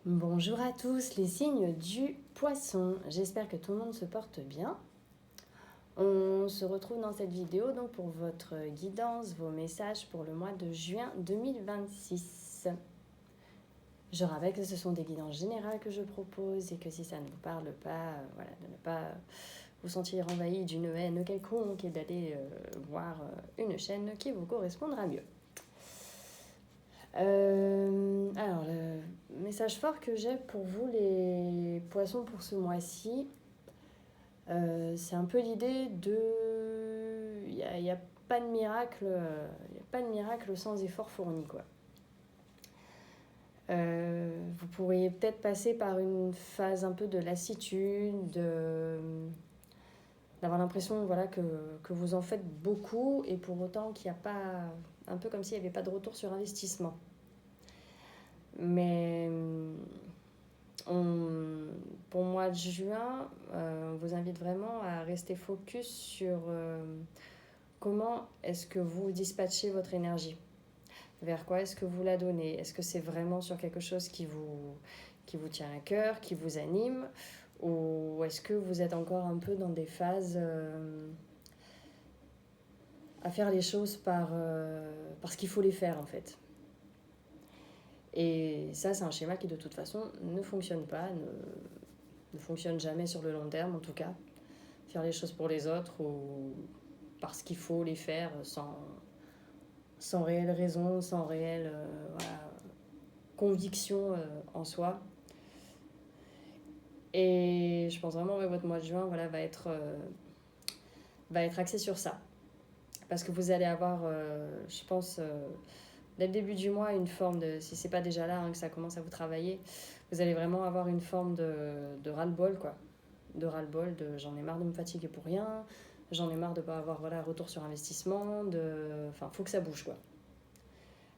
Bonjour à tous les signes du poisson, j'espère que tout le monde se porte bien. On se retrouve dans cette vidéo donc pour votre guidance, vos messages pour le mois de juin 2026. Je rappelle que ce sont des guidances générales que je propose et que si ça ne vous parle pas, de ne pas vous sentir envahi d'une haine quelconque et d'aller voir une chaîne qui vous correspondra mieux. Alors, le message fort que j'ai pour vous, les poissons, pour ce mois-ci, c'est un peu l'idée de... Il n'y a pas de miracle, sans effort fourni, quoi. Vous pourriez peut-être passer par une phase un peu de lassitude, d'avoir l'impression que vous en faites beaucoup et pour autant qu'il n'y a pas... Un peu comme s'il n'y avait pas de retour sur investissement. Mais pour le mois de juin, on vous invite vraiment à rester focus sur comment est-ce que vous dispatchez votre énergie. Vers quoi est-ce que vous la donnez? Est-ce que c'est vraiment sur quelque chose qui vous tient à cœur, qui vous anime? Ou est-ce que vous êtes encore un peu dans des phases à faire les choses parce qu'il faut les faire en fait? Et ça, c'est un schéma qui de toute façon ne fonctionne pas, ne fonctionne jamais sur le long terme en tout cas. Faire les choses pour les autres ou parce qu'il faut les faire sans réelle raison, sans réelle conviction en soi. Et je pense vraiment que votre mois de juin va être axé sur ça. Parce que vous allez avoir, je pense, dès le début du mois, une forme de, si c'est pas déjà là que ça commence à vous travailler, vous allez vraiment avoir une forme de ras-le-bol, quoi. De ras-le-bol, de j'en ai marre de me fatiguer pour rien, j'en ai marre de pas avoir retour sur investissement, enfin, faut que ça bouge, quoi.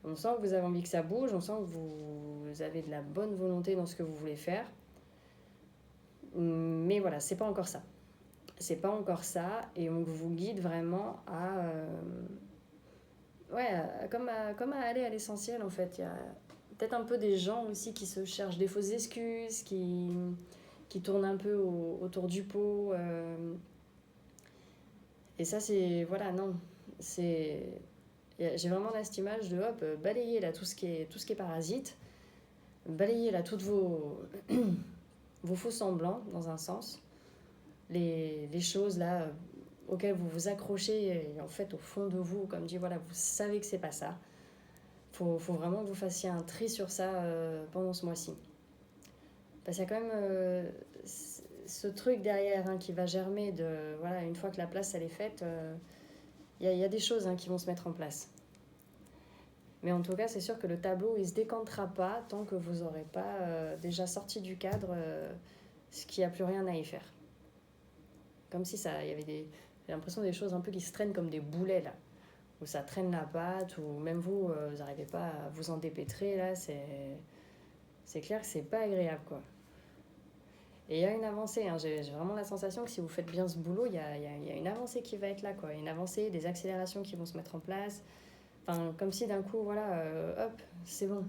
On sent que vous avez envie que ça bouge, on sent que vous avez de la bonne volonté dans ce que vous voulez faire. Mais voilà, c'est pas encore ça. C'est pas encore ça, et on vous guide vraiment comme à aller à l'essentiel en fait. Il y a peut-être un peu des gens aussi qui se cherchent des fausses excuses, qui tournent un peu autour du pot. Et ça, c'est. Voilà, non. J'ai vraiment là cette image de balayer là tout ce qui est parasite, balayer là toutes vos faux semblants dans un sens, les choses là auxquelles vous vous accrochez et en fait au fond de vous, comme dit, voilà, vous savez que c'est pas ça. Faut vraiment que vous fassiez un tri sur ça pendant ce mois-ci. Parce qu'il y a quand même ce truc derrière qui va germer de, voilà, une fois que la place elle est faite, il y a des choses qui vont se mettre en place. Mais en tout cas, c'est sûr que le tableau, il ne se décantera pas tant que vous n'aurez pas déjà sorti du cadre ce qu'il n'y a plus rien à y faire. Comme si il y avait j'ai l'impression des choses un peu qui se traînent comme des boulets, là. Où ça traîne la pâte, ou même vous, vous n'arrivez pas à vous en dépêtrer, là, c'est clair que c'est pas agréable, quoi. Et il y a une avancée, j'ai vraiment la sensation que si vous faites bien ce boulot, il y a une avancée qui va être là, quoi. Une avancée, des accélérations qui vont se mettre en place. Enfin, comme si d'un coup, voilà, hop, c'est bon.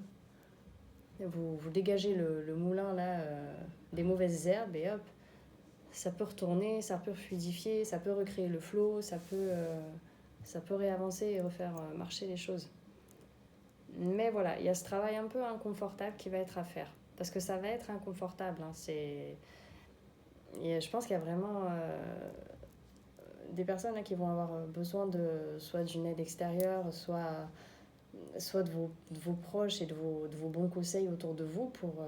Vous dégagez le moulin, là, des mauvaises herbes, et hop, ça peut retourner, ça peut fluidifier, ça peut recréer le flow, ça peut réavancer et refaire marcher les choses. Mais voilà, il y a ce travail un peu inconfortable qui va être à faire. Parce que ça va être inconfortable. Et je pense qu'il y a vraiment des personnes qui vont avoir besoin soit d'une aide extérieure, soit de vos proches et de vos bons conseils autour de vous pour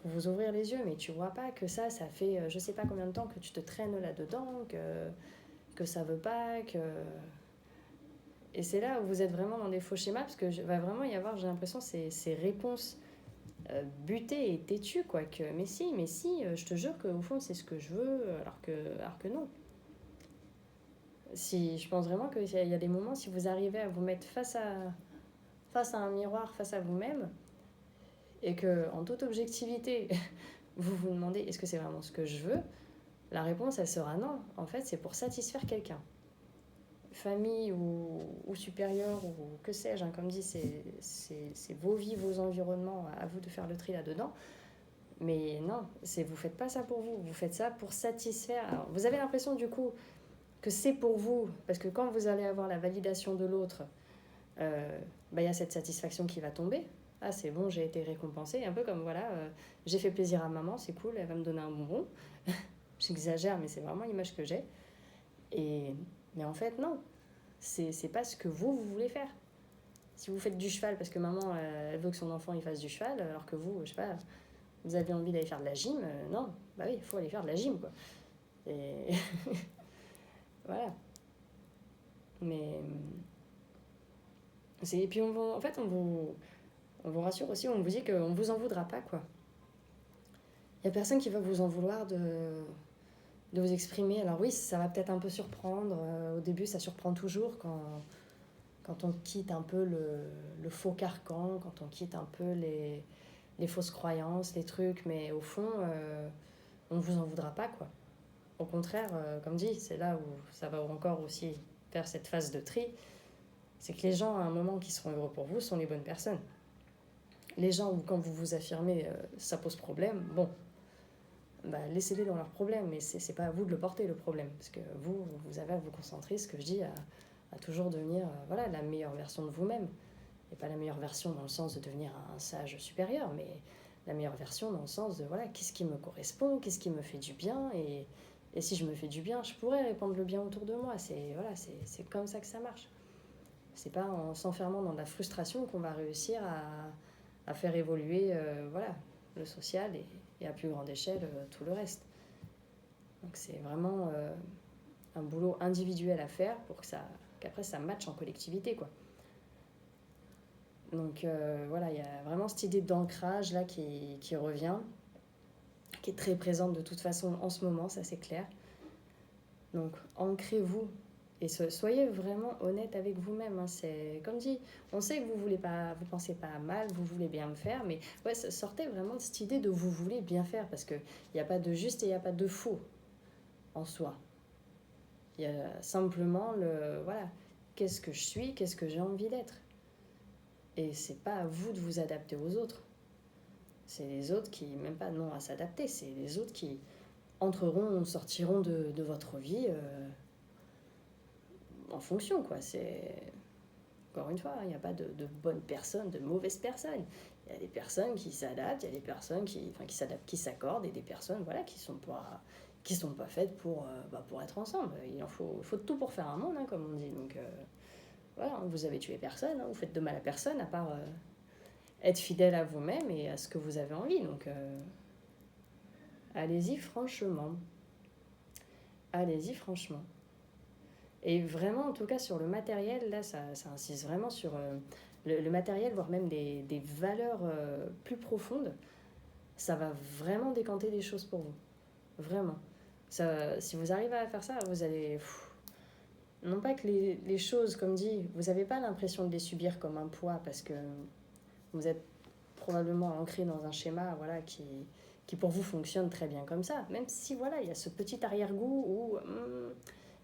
vous ouvrir les yeux. Mais tu vois pas que ça fait je sais pas combien de temps que tu te traînes là-dedans, que ça veut pas, que... Et c'est là où vous êtes vraiment dans des faux schémas, parce que va vraiment y avoir, j'ai l'impression, ces réponses butées et têtues, quoi. Mais si, je te jure qu'au fond, c'est ce que je veux, alors que non. Si, je pense vraiment qu'il y a des moments, si vous arrivez à vous mettre face à un miroir, face à vous-même, et que en toute objectivité, vous vous demandez est-ce que c'est vraiment ce que je veux, la réponse, elle sera non. En fait, c'est pour satisfaire quelqu'un. famille ou supérieur ou que sais-je, hein, comme dit, c'est vos vies, vos environnements, à vous de faire le tri là-dedans. Mais non, vous faites pas ça pour vous, vous faites ça pour satisfaire. Alors, vous avez l'impression du coup que c'est pour vous, parce que quand vous allez avoir la validation de l'autre, y a cette satisfaction qui va tomber. Ah, c'est bon, j'ai été récompensée. Un peu comme, voilà, j'ai fait plaisir à maman, c'est cool, elle va me donner un bonbon. J'exagère, mais c'est vraiment l'image que j'ai. Mais en fait, non. C'est pas ce que vous voulez faire. Si vous faites du cheval parce que maman, elle veut que son enfant il fasse du cheval, alors que vous, je sais pas, vous avez envie d'aller faire de la gym, non. Bah oui, il faut aller faire de la gym, quoi. Et voilà. Mais... Et puis, en fait, on vous rassure aussi, on vous dit qu'on ne vous en voudra pas, quoi. Il n'y a personne qui va vous en vouloir de vous exprimer. Alors oui, ça va peut-être un peu surprendre. Au début, ça surprend toujours quand on quitte un peu le faux carcan, quand on quitte un peu les fausses croyances, les trucs. Mais au fond, on ne vous en voudra pas, quoi. Au contraire, comme dit, c'est là où ça va encore aussi faire cette phase de tri. C'est que les gens, à un moment qui seront heureux pour vous, sont les bonnes personnes. Les gens où, quand vous vous affirmez, ça pose problème, bon, laissez-les dans leurs problèmes, mais c'est pas à vous de le porter, le problème. Parce que vous avez à vous concentrer, ce que je dis, à toujours devenir la meilleure version de vous-même. Et pas la meilleure version dans le sens de devenir un sage supérieur, mais la meilleure version dans le sens de, qu'est-ce qui me correspond, qu'est-ce qui me fait du bien, et si je me fais du bien, je pourrais répandre le bien autour de moi. C'est comme ça que ça marche. C'est pas en s'enfermant dans de la frustration qu'on va réussir à faire évoluer le social et à plus grande échelle tout le reste. Donc c'est vraiment un boulot individuel à faire pour qu'après ça matche en collectivité, quoi. Donc il y a vraiment cette idée d'ancrage là qui revient, qui est très présente de toute façon en ce moment, ça c'est clair. Donc ancrez-vous et soyez vraiment honnête avec vous-même, hein. C'est comme dit, on sait que vous pensez pas mal, vous voulez bien me faire, mais sortez vraiment de cette idée de vous voulez bien faire, parce que il n'y a pas de juste et il n'y a pas de faux en soi. Il y a simplement qu'est-ce que je suis, qu'est-ce que j'ai envie d'être. Et c'est pas à vous de vous adapter aux autres. C'est les autres qui, même pas non à s'adapter, c'est les autres qui sortiront de votre vie en fonction, quoi. Encore une fois, il n'y a pas de bonnes personnes, de mauvaises personnes. Il y a des personnes qui s'adaptent, il y a des personnes qui s'adaptent, qui s'accordent, et des personnes qui sont pas faites pour être ensemble. Il faut tout pour faire un monde, hein, comme on dit. Donc vous avez tué personne, hein, vous faites de mal à personne, à part être fidèle à vous-même et à ce que vous avez envie. Donc allez-y franchement. Allez-y franchement. Et vraiment, en tout cas, sur le matériel, là, ça insiste vraiment sur le matériel, voire même des valeurs plus profondes. Ça va vraiment décanter des choses pour vous. Vraiment. Si vous arrivez à faire ça, vous allez... Non pas que les choses, comme dit, vous n'avez pas l'impression de les subir comme un poids, parce que vous êtes probablement ancré dans un schéma qui pour vous fonctionne très bien comme ça. Même si, il y a ce petit arrière-goût où...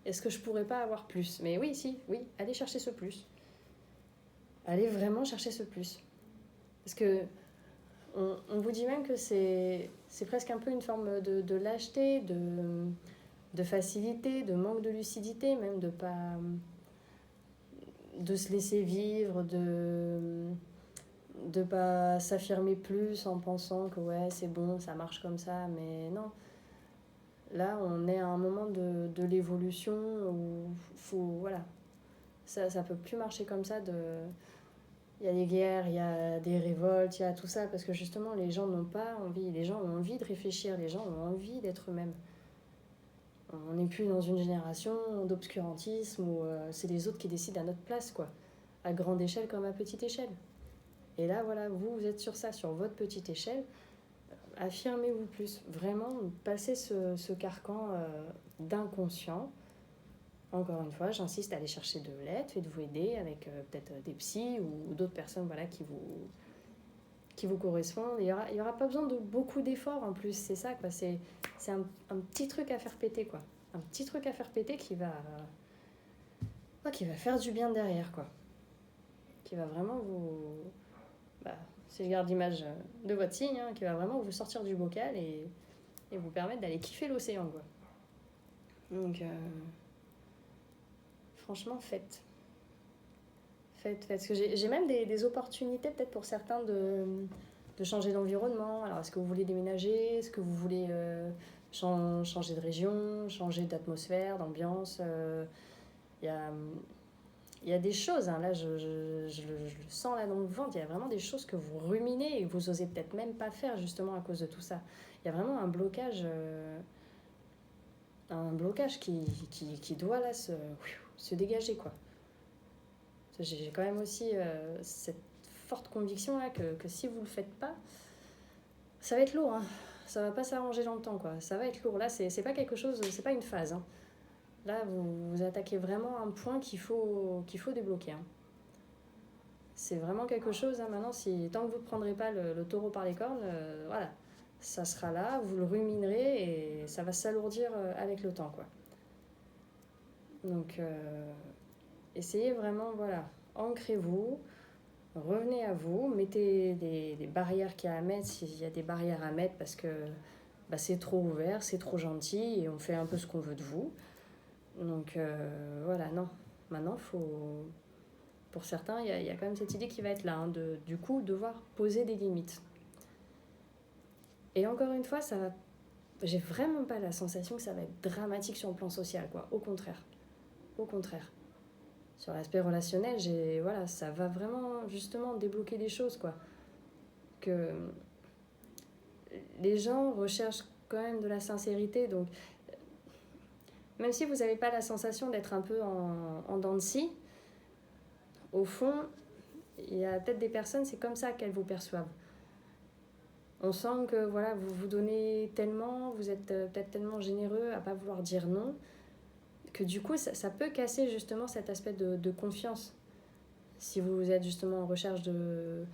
est-ce que je pourrais pas avoir plus ? Mais oui, allez chercher ce plus. Allez vraiment chercher ce plus. Parce que on vous dit même que c'est presque un peu une forme de lâcheté, de facilité, de manque de lucidité, même de se laisser vivre, de pas s'affirmer plus en pensant que c'est bon, ça marche comme ça, mais non. Là, on est à un moment de l'évolution où ça peut plus marcher comme ça. Il y a des guerres, il y a des révoltes, il y a tout ça, parce que justement, les gens n'ont pas envie. Les gens ont envie de réfléchir, les gens ont envie d'être eux-mêmes. On n'est plus dans une génération d'obscurantisme où c'est les autres qui décident à notre place, quoi. À grande échelle comme à petite échelle. Et là, vous êtes sur ça, sur votre petite échelle. Affirmez-vous plus, vraiment, passez ce carcan d'inconscient. Encore une fois, j'insiste à aller chercher de l'aide, faites-vous aider avec peut-être des psys ou d'autres personnes qui vous correspondent. Il y aura pas besoin de beaucoup d'efforts en plus, c'est ça, quoi. C'est un petit truc à faire péter, quoi. Un petit truc à faire péter qui va qui va faire du bien derrière, quoi. Qui va vraiment vous... si je garde l'image de votre signe, qui va vraiment vous sortir du bocal et vous permettre d'aller kiffer l'océan, quoi. Donc, franchement, faites. Parce que j'ai même des opportunités, peut-être pour certains, de changer d'environnement. Alors, est-ce que vous voulez déménager? Est-ce que vous voulez changer de région, changer d'atmosphère, d'ambiance? Il y a des choses, là, je le sens là dans le ventre, il y a vraiment des choses que vous ruminez et que vous osez peut-être même pas faire, justement, à cause de tout ça. Il y a vraiment un blocage qui doit, là, se dégager, quoi. J'ai quand même aussi cette forte conviction là que si vous le faites pas, ça va être lourd, hein. Ça va pas s'arranger dans le temps, quoi. Ça va être lourd. Là, c'est pas quelque chose, c'est pas une phase, hein. Là, vous attaquez vraiment un point qu'il faut débloquer, hein. C'est vraiment quelque chose, hein, maintenant, tant que vous ne prendrez pas le taureau par les cornes, voilà, ça sera là, vous le ruminerez et ça va s'alourdir avec le temps, quoi. Donc, essayez vraiment, voilà, ancrez-vous, revenez à vous, mettez des barrières qu'il y a à mettre, s'il y a des barrières à mettre parce que c'est trop ouvert, c'est trop gentil et on fait un peu ce qu'on veut de vous. Donc voilà, non. Maintenant, pour certains, il y a quand même cette idée qui va être là, hein, du coup, devoir poser des limites. Et encore une fois, j'ai vraiment pas la sensation que ça va être dramatique sur le plan social, quoi. Au contraire. Sur l'aspect relationnel, ça va vraiment justement débloquer des choses, quoi. Que les gens recherchent quand même de la sincérité, donc même si vous n'avez pas la sensation d'être un peu en dents de scie, au fond, il y a peut-être des personnes, c'est comme ça qu'elles vous perçoivent. On sent que voilà, vous vous donnez tellement, vous êtes peut-être tellement généreux à ne pas vouloir dire non, que du coup, ça peut casser justement cet aspect de confiance. Si vous êtes justement en recherche de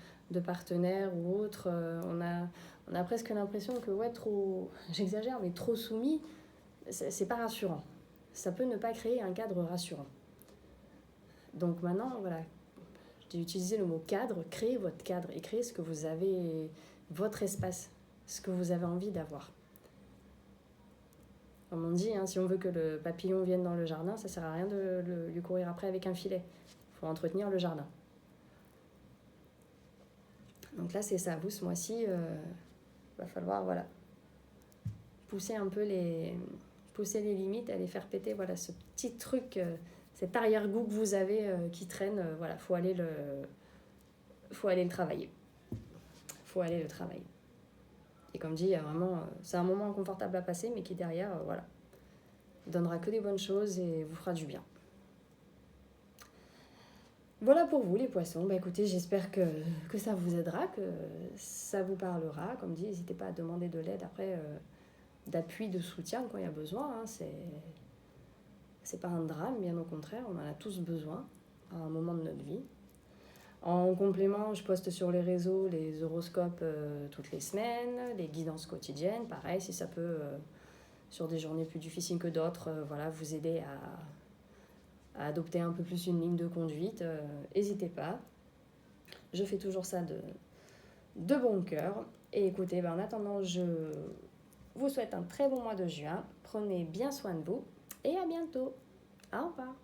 partenaires ou autre, on a presque l'impression que, trop, j'exagère, mais trop soumis, c'est pas rassurant. Ça peut ne pas créer un cadre rassurant. Donc maintenant, voilà, j'ai utilisé le mot cadre, créez votre cadre et créez ce que vous avez, votre espace, ce que vous avez envie d'avoir. Comme on dit, si on veut que le papillon vienne dans le jardin, ça sert à rien de lui courir après avec un filet. Il faut entretenir le jardin. Donc là, c'est ça. Vous, ce mois-ci, va falloir, pousser un peu les limites, aller faire péter, ce petit truc, cet arrière-goût que vous avez qui traîne. Faut aller le travailler. Et comme dit, vraiment, c'est un moment inconfortable à passer, mais qui derrière, donnera que des bonnes choses et vous fera du bien. Voilà pour vous les poissons. Écoutez, j'espère que ça vous aidera, que ça vous parlera. Comme dit, n'hésitez pas à demander de l'aide après, d'appui, de soutien quand il y a besoin. C'est pas un drame, bien au contraire, on en a tous besoin à un moment de notre vie. En complément, je poste sur les réseaux les horoscopes toutes les semaines, les guidances quotidiennes. Pareil, si ça peut, sur des journées plus difficiles que d'autres, vous aider à adopter un peu plus une ligne de conduite, n'hésitez pas. Je fais toujours ça de bon cœur. Et écoutez, en attendant, je vous souhaite un très bon mois de juin. Prenez bien soin de vous et à bientôt. Au revoir.